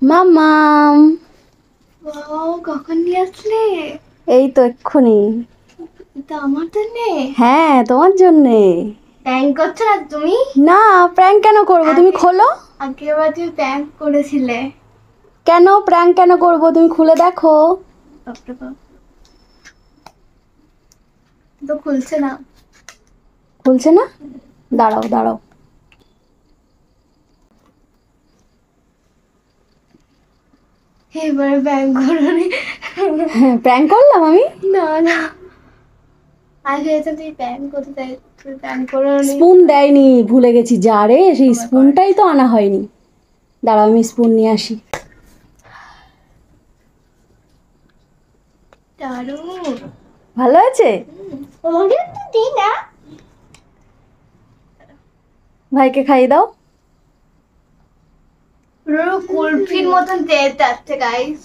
মামাম। Wow, কখন নিয়ে আসলে? এই তো এক্ষুনি। এটা আমার জন্য? হ্যাঁ, তোমার জন্যে। প্র্যাঙ্ক করছো না তুমি? না, প্র্যাঙ্ক কেন করব? তুমি খোলো। আগেরবার তুমি প্র্যাঙ্ক করেছিলে। কেন প্র্যাঙ্ক কেন করব? তুমি খুলে দেখো। বাপরে বাপ, তো খুলছে না। খুলছে না? দাঁড়াও দাঁড়াও। এবারে প্র্যাঙ্ক করোনি? হ্যাঁ, প্র্যাঙ্ক করলাম আমি। না না, আগে তো তুই প্র্যাঙ্ক করতে চাই, তুই প্র্যাঙ্ক করোনি। স্পুন দেয়নি, ভুলে গেছি। যা রে, সেই Oh my স্পুনটাই তো আনা হয়নি। দাঁড়াও, আমি স্পুন নিয়ে আসি। দারুণ। ভালো আছে? ওরে তো দি না, ভাইকে খাইয়ে দাও। পুরো কুলফির মতন টেস্ট আসছে গাইস।